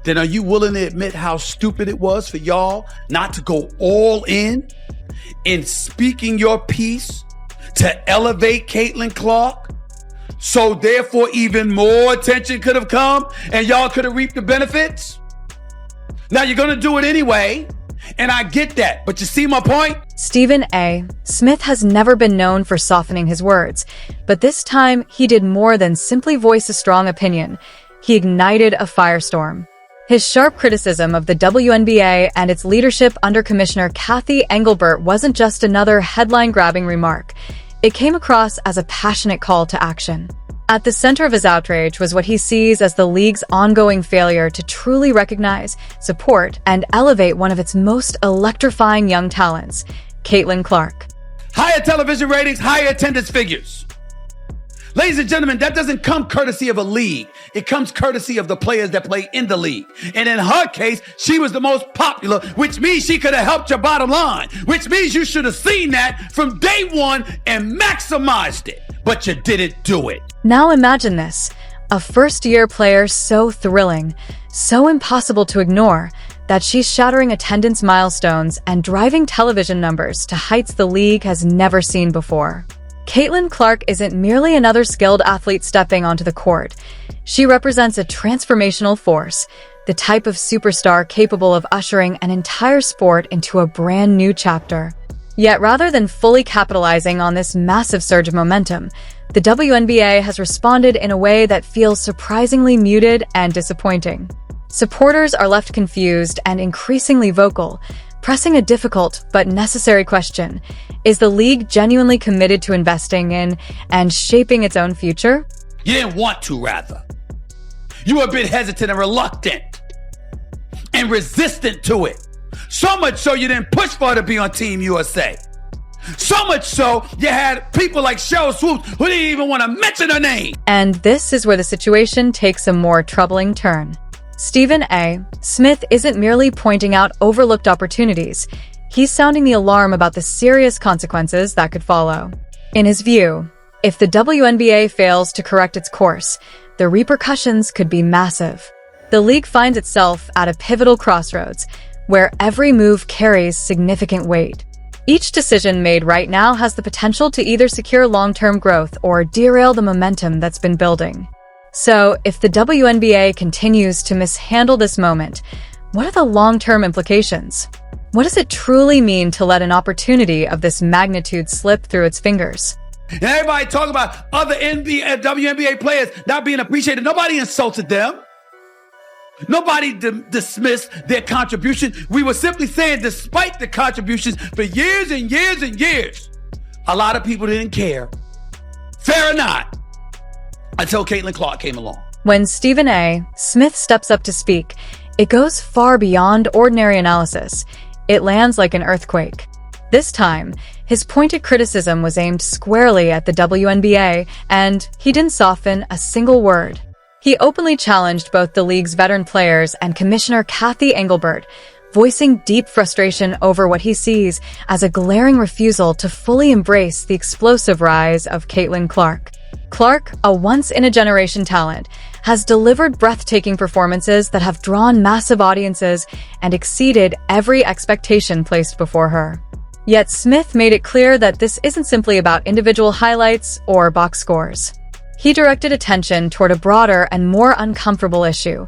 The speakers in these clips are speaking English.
then are you willing to admit how stupid it was for y'all not to go all in speaking your piece to elevate Caitlin Clark? So therefore, even more attention could have come and y'all could have reaped the benefits? Now you're going to do it anyway. And I get that, but you see my point? Stephen A. Smith has never been known for softening his words, but this time he did more than simply voice a strong opinion. He ignited a firestorm. His sharp criticism of the WNBA and its leadership under Commissioner Cathy Engelbert wasn't just another headline-grabbing remark. It came across as a passionate call to action. At the center of his outrage was what he sees as the league's ongoing failure to truly recognize, support, and elevate one of its most electrifying young talents, Caitlin Clark. Higher television ratings, higher attendance figures. Ladies and gentlemen, that doesn't come courtesy of a league. It comes courtesy of the players that play in the league. And in her case, she was the most popular, which means she could have helped your bottom line, which means you should have seen that from day one and maximized it. But you didn't do it. Now imagine this, a first-year player so thrilling, so impossible to ignore, that she's shattering attendance milestones and driving television numbers to heights the league has never seen before. Caitlin Clark isn't merely another skilled athlete stepping onto the court. She represents a transformational force, the type of superstar capable of ushering an entire sport into a brand new chapter. Yet rather than fully capitalizing on this massive surge of momentum, the WNBA has responded in a way that feels surprisingly muted and disappointing. Supporters are left confused and increasingly vocal, pressing a difficult but necessary question. Is the league genuinely committed to investing in and shaping its own future? You didn't want to, rather. You were a bit hesitant and reluctant and resistant to it. So much so you didn't push for her to be on Team USA. So much so you had people like Cheryl Swoops who didn't even want to mention her name. And this is where the situation takes a more troubling turn. Stephen A. Smith isn't merely pointing out overlooked opportunities. He's sounding the alarm about the serious consequences that could follow. In his view, if the WNBA fails to correct its course, the repercussions could be massive. The league finds itself at a pivotal crossroads, where every move carries significant weight. Each decision made right now has the potential to either secure long-term growth or derail the momentum that's been building. So, if the WNBA continues to mishandle this moment, what are the long-term implications? What does it truly mean to let an opportunity of this magnitude slip through its fingers? And everybody talk about other NBA, WNBA players not being appreciated. Nobody insulted them. Nobody dismissed their contribution. We were simply saying, despite the contributions for years and years and years, a lot of people didn't care. Fair or not, until Caitlin Clark came along. When Stephen A. Smith steps up to speak, it goes far beyond ordinary analysis. It lands like an earthquake. This time, his pointed criticism was aimed squarely at the WNBA, and he didn't soften a single word. He openly challenged both the league's veteran players and Commissioner Cathy Engelbert, voicing deep frustration over what he sees as a glaring refusal to fully embrace the explosive rise of Caitlin Clark. Clark, a once-in-a-generation talent, has delivered breathtaking performances that have drawn massive audiences and exceeded every expectation placed before her. Yet Smith made it clear that this isn't simply about individual highlights or box scores. He directed attention toward a broader and more uncomfortable issue: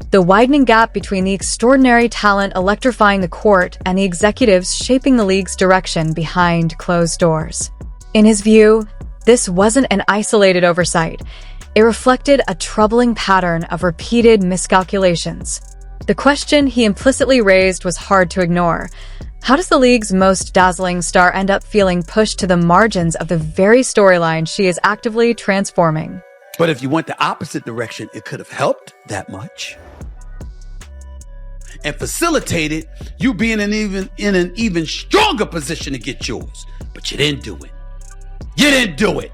the widening gap between the extraordinary talent electrifying the court and the executives shaping the league's direction behind closed doors. In his view, this wasn't an isolated oversight. It reflected a troubling pattern of repeated miscalculations. The question he implicitly raised was hard to ignore. How does the league's most dazzling star end up feeling pushed to the margins of the very storyline she is actively transforming? But if you went the opposite direction, it could have helped that much and facilitated you being in an even stronger position to get yours. But you didn't do it. You didn't do it.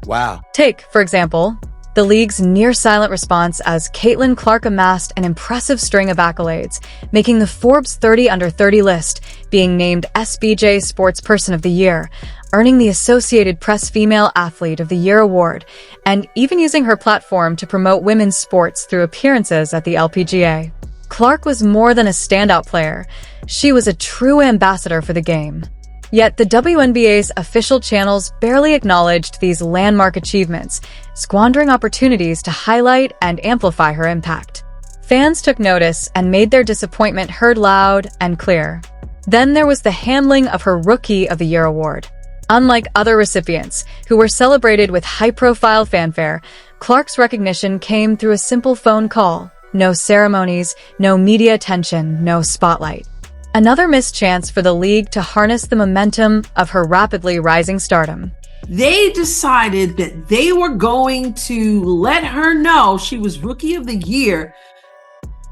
Wow. Take, for example, the league's near-silent response as Caitlin Clark amassed an impressive string of accolades, making the Forbes 30 Under 30 list, being named SBJ Sports Person of the Year, earning the Associated Press Female Athlete of the Year award, and even using her platform to promote women's sports through appearances at the LPGA. Clark was more than a standout player. She was a true ambassador for the game. Yet the WNBA's official channels barely acknowledged these landmark achievements, squandering opportunities to highlight and amplify her impact. Fans took notice and made their disappointment heard loud and clear. Then there was the handling of her Rookie of the Year award. Unlike other recipients, who were celebrated with high-profile fanfare, Clark's recognition came through a simple phone call. No ceremonies, no media attention, no spotlight. Another missed chance for the league to harness the momentum of her rapidly rising stardom. They decided that they were going to let her know she was Rookie of the Year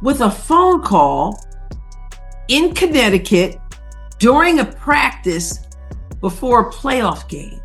with a phone call in Connecticut during a practice before a playoff game.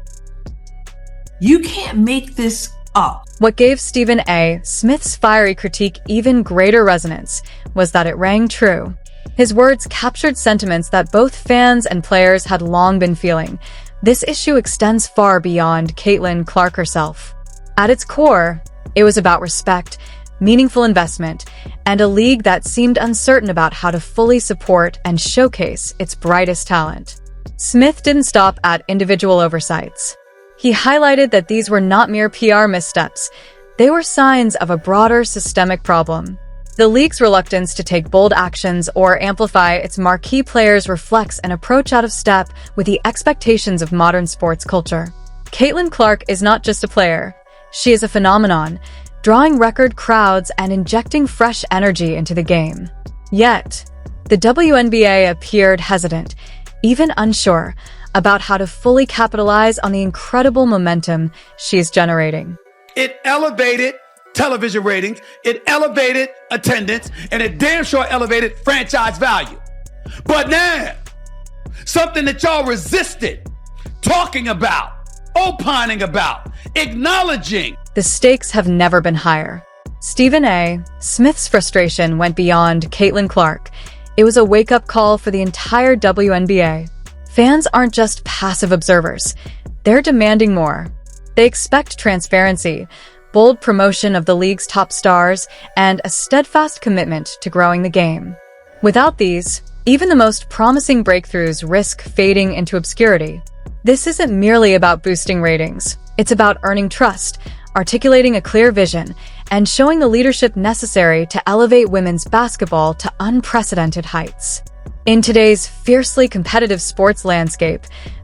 You can't make this up. What gave Stephen A. Smith's fiery critique even greater resonance was that it rang true. His words captured sentiments that both fans and players had long been feeling. This issue extends far beyond Caitlin Clark herself. At its core, it was about respect, meaningful investment, and a league that seemed uncertain about how to fully support and showcase its brightest talent. Smith didn't stop at individual oversights. He highlighted that these were not mere PR missteps. They were signs of a broader systemic problem. The league's reluctance to take bold actions or amplify its marquee players reflects an approach out of step with the expectations of modern sports culture. Caitlin Clark is not just a player. She is a phenomenon, drawing record crowds and injecting fresh energy into the game. Yet, the WNBA appeared hesitant, even unsure, about how to fully capitalize on the incredible momentum she's generating. It elevated television ratings, it elevated attendance, and it damn sure elevated franchise value. But now, something that y'all resisted talking about, opining about, acknowledging. The stakes have never been higher. Stephen A. Smith's frustration went beyond Caitlin Clark. It was a wake-up call for the entire WNBA. Fans aren't just passive observers. They're demanding more. They expect transparency, bold promotion of the league's top stars, and a steadfast commitment to growing the game. Without these, even the most promising breakthroughs risk fading into obscurity. This isn't merely about boosting ratings. It's about earning trust, articulating a clear vision, and showing the leadership necessary to elevate women's basketball to unprecedented heights. In today's fiercely competitive sports landscape,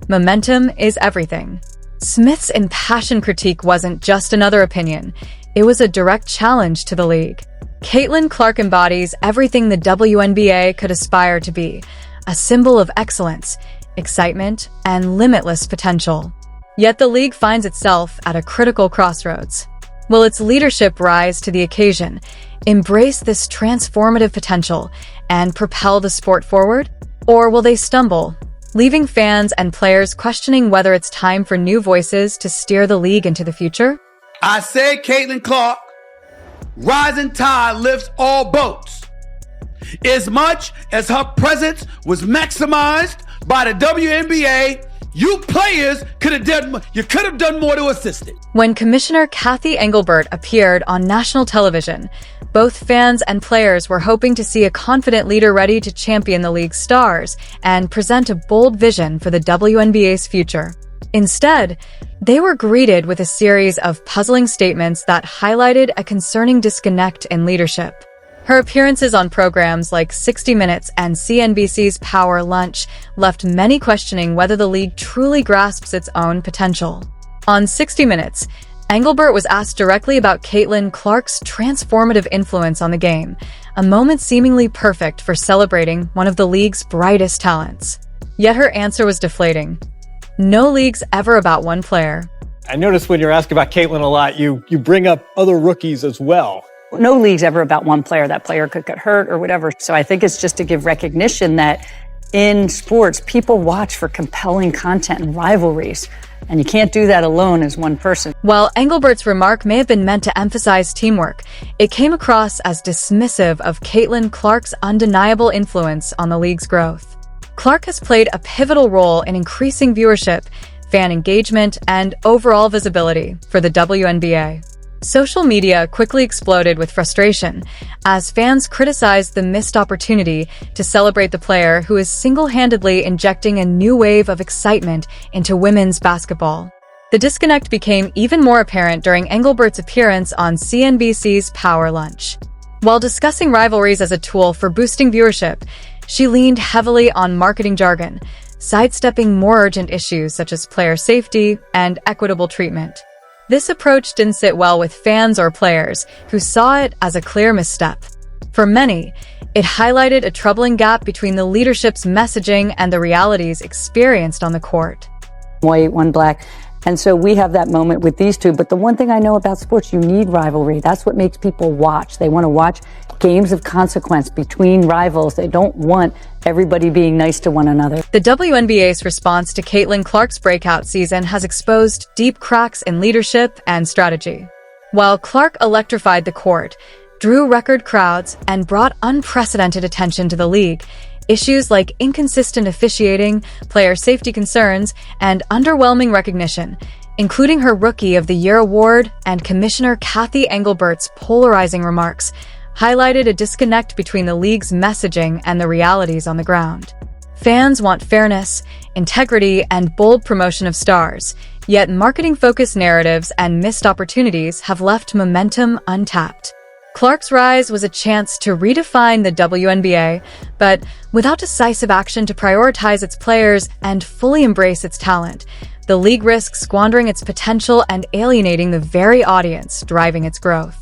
momentum is everything. Smith's impassioned critique wasn't just another opinion. It was a direct challenge to the league. Caitlin Clark embodies everything the WNBA could aspire to be, a symbol of excellence, excitement, and limitless potential. Yet the league finds itself at a critical crossroads. Will its leadership rise to the occasion, embrace this transformative potential, and propel the sport forward? Or will they stumble, leaving fans and players questioning whether it's time for new voices to steer the league into the future? I said Caitlin Clark, rising tide lifts all boats. As much as her presence was maximized by the WNBA, you players could have done more to assist it. When Commissioner Cathy Engelbert appeared on national television, both fans and players were hoping to see a confident leader ready to champion the league's stars and present a bold vision for the WNBA's future. Instead, they were greeted with a series of puzzling statements that highlighted a concerning disconnect in leadership. Her appearances on programs like 60 Minutes and CNBC's Power Lunch left many questioning whether the league truly grasps its own potential. On 60 Minutes, Engelbert was asked directly about Caitlin Clark's transformative influence on the game, a moment seemingly perfect for celebrating one of the league's brightest talents. Yet her answer was deflating. No league's ever about one player. I noticed when you're asked about Caitlin a lot, you bring up other rookies as well. No league's ever about one player. That player could get hurt or whatever. So I think it's just to give recognition that in sports, people watch for compelling content and rivalries. And you can't do that alone as one person. While Engelbert's remark may have been meant to emphasize teamwork, it came across as dismissive of Caitlin Clark's undeniable influence on the league's growth. Clark has played a pivotal role in increasing viewership, fan engagement, and overall visibility for the WNBA. Social media quickly exploded with frustration as fans criticized the missed opportunity to celebrate the player who is single-handedly injecting a new wave of excitement into women's basketball. The disconnect became even more apparent during Engelbert's appearance on CNBC's Power Lunch. While discussing rivalries as a tool for boosting viewership, she leaned heavily on marketing jargon, sidestepping more urgent issues such as player safety and equitable treatment. This approach didn't sit well with fans or players, who saw it as a clear misstep. For many, it highlighted a troubling gap between the leadership's messaging and the realities experienced on the court. White, one black. And so we have that moment with these two. But the one thing I know about sports, you need rivalry. That's what makes people watch. They want to watch games of consequence between rivals. They don't want everybody being nice to one another. The WNBA's response to Caitlin Clark's breakout season has exposed deep cracks in leadership and strategy. While Clark electrified the court, drew record crowds, and brought unprecedented attention to the league, issues like inconsistent officiating, player safety concerns, and underwhelming recognition, including her Rookie of the Year award and Commissioner Cathy Engelbert's polarizing remarks, highlighted a disconnect between the league's messaging and the realities on the ground. Fans want fairness, integrity, and bold promotion of stars, yet marketing-focused narratives and missed opportunities have left momentum untapped. Clark's rise was a chance to redefine the WNBA, but without decisive action to prioritize its players and fully embrace its talent, the league risks squandering its potential and alienating the very audience driving its growth.